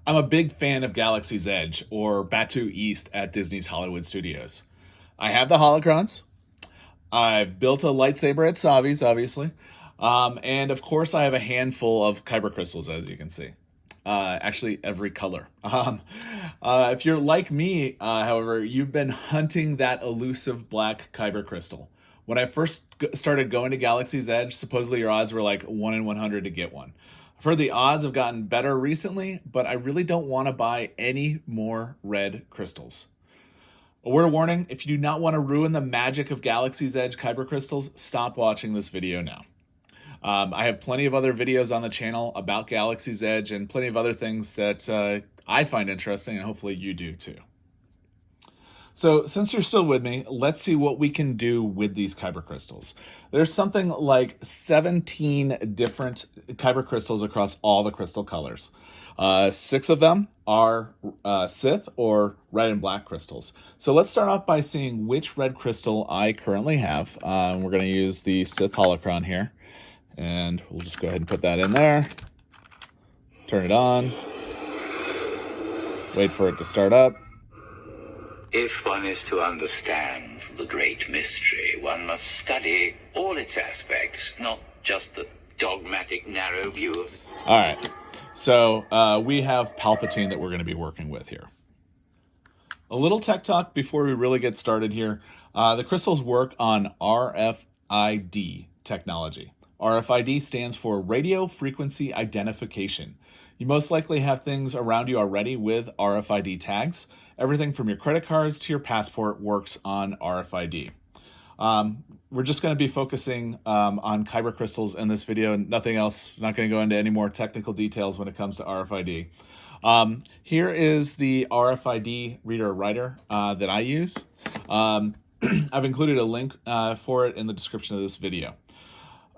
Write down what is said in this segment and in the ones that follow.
I'm a big fan of Galaxy's Edge, or Battuu East at Disney's Hollywood Studios. I have the Holocrons. I've built a lightsaber at Savi's, obviously. And of course, I have a handful of Kyber Crystals, as you can see. Actually, every color. If you're like me, however, you've been hunting that elusive Black Kyber Crystal. When I first started going to Galaxy's Edge, supposedly your odds were like 1 in 100 to get one. I've heard the odds have gotten better recently, but I really don't want to buy any more red crystals. A word of warning, if you do not want to ruin the magic of Galaxy's Edge Kyber Crystals, stop watching this video now. I have plenty of other videos on the channel about Galaxy's Edge and plenty of other things that I find interesting, and hopefully you do too. So since you're still with me, let's see what we can do with these Kyber Crystals. There's something like 17 different Kyber Crystals across all the crystal colors. 6 of them are Sith or red and black crystals. So let's start off by seeing which red crystal I currently have. We're going to use the Sith Holocron here. And we'll just go ahead and put that in there. Turn it on. Wait for it to start up. If one is to understand the great mystery, one must study all its aspects, not just the dogmatic narrow view of it. All right. So we have Palpatine that we're going to be working with here. A little tech talk before we really get started here. The crystals work on RFID technology. RFID stands for radio frequency identification. You most likely have things around you already with RFID tags. Everything from your credit cards to your passport works on RFID. We're just going to be focusing on Kyber crystals in this video, and nothing else. Not going to go into any more technical details when it comes to RFID. Here is the RFID reader writer that I use. I've included a link for it in the description of this video.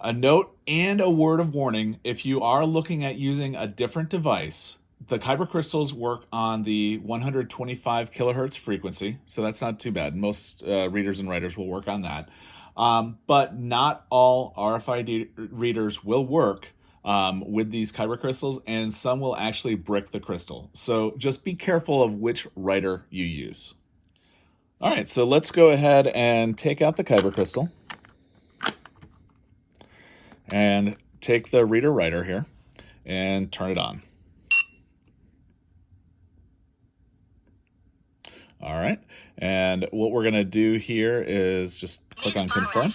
A note and a word of warning: if you are looking at using a different device, the Kyber crystals work on the 125 kilohertz frequency, so that's not too bad. Most readers and writers will work on that. But not all RFID readers will work with these Kyber crystals, and some will actually brick the crystal. So just be careful of which writer you use. All right, so let's go ahead and take out the Kyber crystal. And take the reader writer here and turn it on. All right. And what we're going to do here is just click on confirm.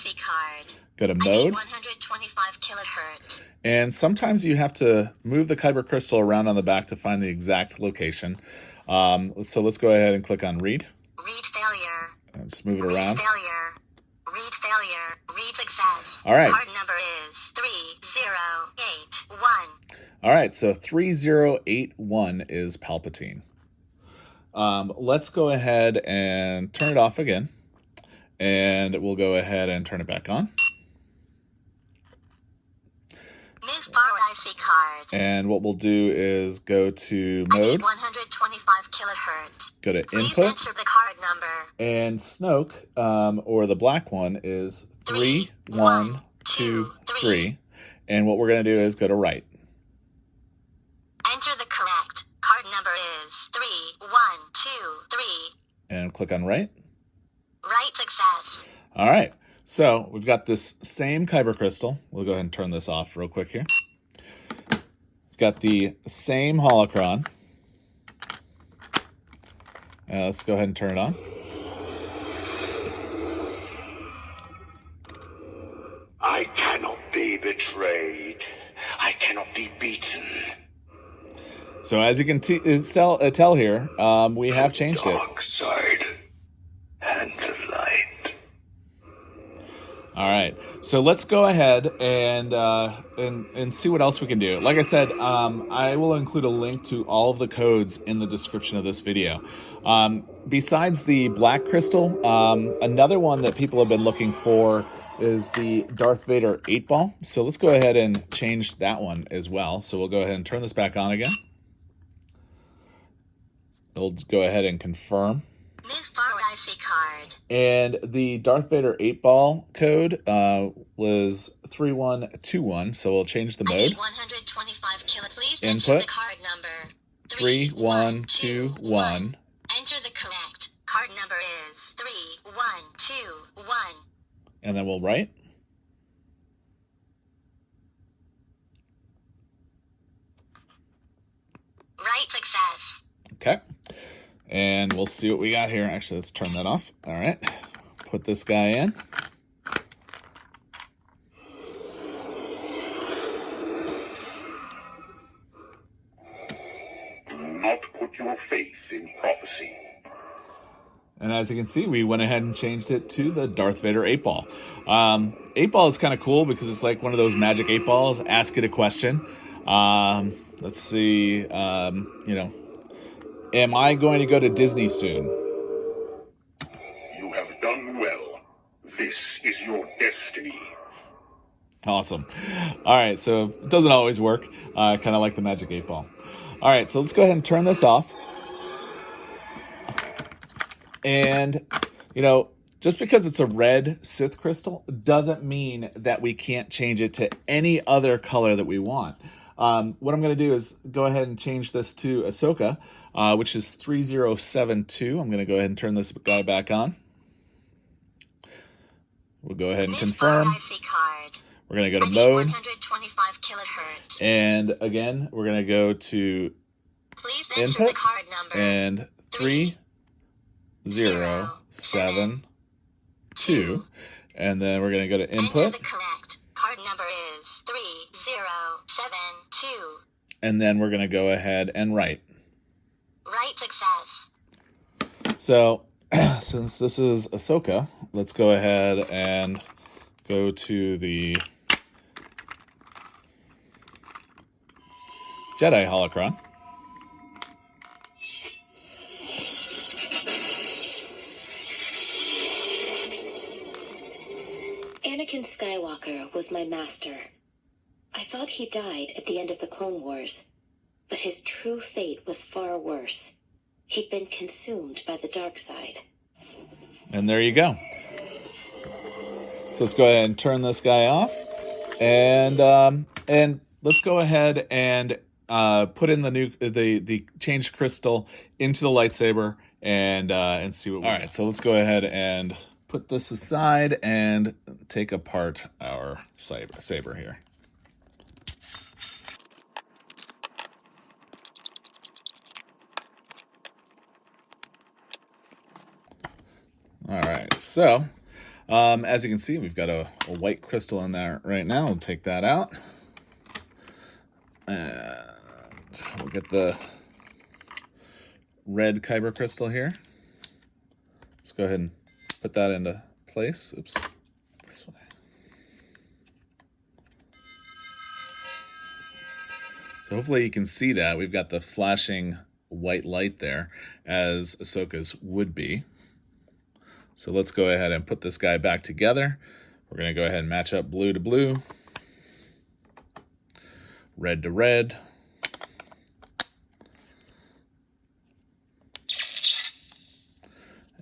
Go to mode. 125 kilohertz. And sometimes you have to move the Kyber crystal around on the back to find the exact location. So let's go ahead and click on read. Read failure. And just move it Read around. failure. Read failure. Read success. All right. Card number is 3081. All right, so 3081 is Palpatine. Let's go ahead and turn it off again. And we'll go ahead and turn it back on. Move forward IC card. And what we'll do is go to mode. 125 kilohertz. Go to Please input. enter the card number. And Snoke, or the black one, is 3123. And what we're going to do is go to right. Enter the correct card number is 3123. And click on right. Right success. All right. So we've got this same Kyber crystal. We'll go ahead and turn this off real quick here. We've got the same Holocron. Let's go ahead and turn it on. I cannot be betrayed. I cannot be beaten. So as you can tell here, we have changed it. Dark side and the light. All right, so let's go ahead and see what else we can do. Like I said, I will include a link to all of the codes in the description of this video. Besides the black crystal, another one that people have been looking for is the Darth Vader 8-ball. So let's go ahead and change that one as well. So we'll go ahead and turn this back on again. We'll just go ahead and confirm. Move forward IC card. And the Darth Vader 8-ball code was 3121, so we'll change the mode. 125 kilo. Please Input. enter the card number. 3121. Enter the correct card number is 3121. And then we'll write. Right success. Okay. And we'll see what we got here. Actually, let's turn that off. All right. Put this guy in. Do not put your faith in prophecy. And as you can see, we went ahead and changed it to the Darth Vader 8-ball. 8-ball is kind of cool because it's like one of those magic 8-balls. Ask it a question. Let's see. You know, am I going to go to Disney soon? You have done well. This is your destiny. Awesome. All right, so it doesn't always work. Kind of like the magic 8-ball. All right, so let's go ahead and turn this off. And, you know, just because it's a red Sith crystal doesn't mean that we can't change it to any other color that we want. What I'm going to do is go ahead and change this to Ahsoka, which is 3072. I'm going to go ahead and turn this guy back on. We'll go ahead and confirm. RFID card. We're going to go to ID mode. 125 kilohertz. And again, we're going to go to Please enter input the card number. and 3072. And then we're going to go to Enter input. the correct card number is 3072. And then we're going to go ahead and write. Right success. So, since this is Ahsoka, let's go ahead and go to the Jedi Holocron. Anakin Skywalker was my master. I thought he died at the end of the Clone Wars, but his true fate was far worse. He'd been consumed by the dark side. And there you go. So let's go ahead and turn this guy off. And let's go ahead and put in the changed crystal into the lightsaber and see what we got. All right, so let's go ahead and put this aside and take apart our saber here. All right, so as you can see, we've got a white crystal in there right now. We'll take that out. And we'll get the red Kyber crystal here. Let's go ahead and put that into place. Oops, this way. So hopefully you can see that. We've got the flashing white light there, as Ahsoka's would be. So let's go ahead and put this guy back together. We're going to go ahead and match up blue to blue, red to red.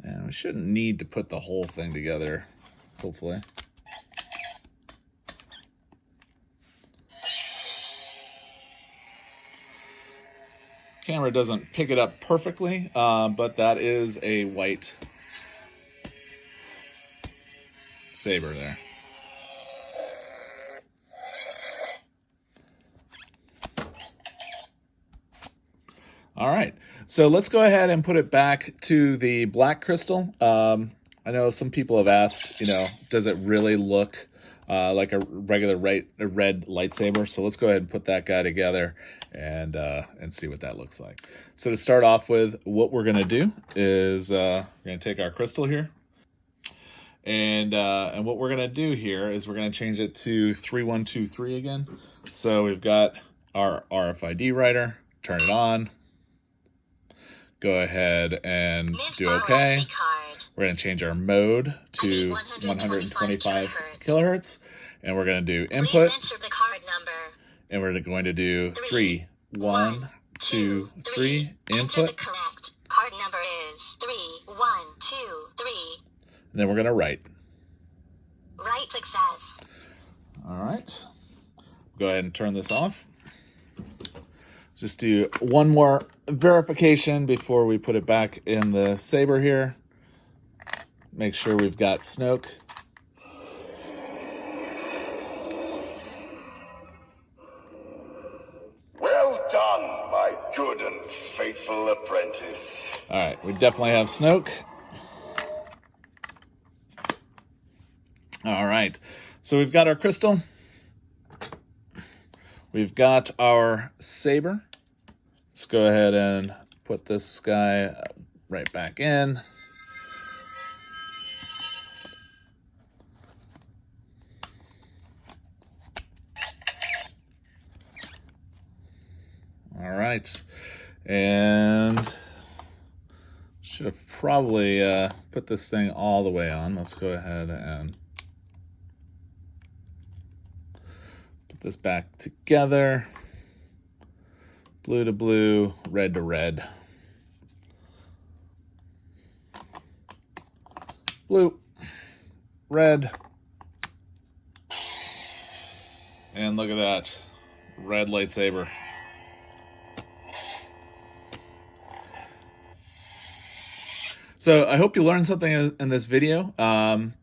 And we shouldn't need to put the whole thing together, hopefully. Camera doesn't pick it up perfectly, but that is a white saber there. All right, so let's go ahead and put it back to the black crystal. I know some people have asked, you know, does it really look like a regular red lightsaber? So let's go ahead and put that guy together and see what that looks like. So to start off with, what we're gonna do is we're gonna take our crystal here. And what we're going to do here is we're going to change it to 3123 again. So we've got our RFID writer, turn it on, go ahead and do OK. We're going to change our mode to 125 kilohertz, and we're going to do input, and we're going to do 3, 1, 2, 3, input. Card number is 3, 1, 2, 3. And then we're going to write. Right success. All right. Go ahead and turn this off. Just do one more verification before we put it back in the saber here. Make sure we've got Snoke. Well done, my good and faithful apprentice. All right, we definitely have Snoke. All right, so we've got our crystal. We've got our saber. Let's go ahead and put this guy right back in. All right, and should have probably put this thing all the way on. Let's go ahead and put this back together. Blue to blue, red to red. Blue, red, and look at that, red lightsaber. So I hope you learned something in this video.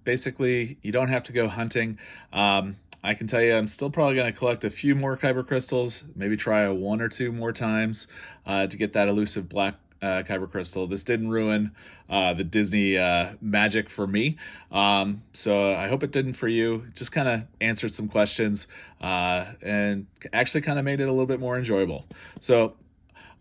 Basically, you don't have to go hunting. I can tell you I'm still probably going to collect a few more Kyber Crystals, maybe try one or two more times to get that elusive Black Kyber Crystal. This didn't ruin the Disney magic for me. So I hope it didn't for you. It just kind of answered some questions and actually kind of made it a little bit more enjoyable. So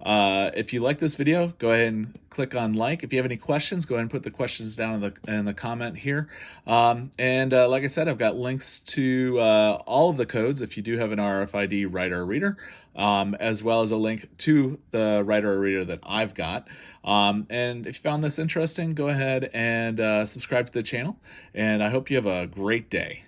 if you like this video, go ahead and click on like. If you have any questions, go ahead and put the questions down in the comment here. And like I said, I've got links to all of the codes if you do have an RFID writer or reader, as well as a link to the writer or reader that I've got. And if you found this interesting, go ahead and subscribe to the channel. And I hope you have a great day.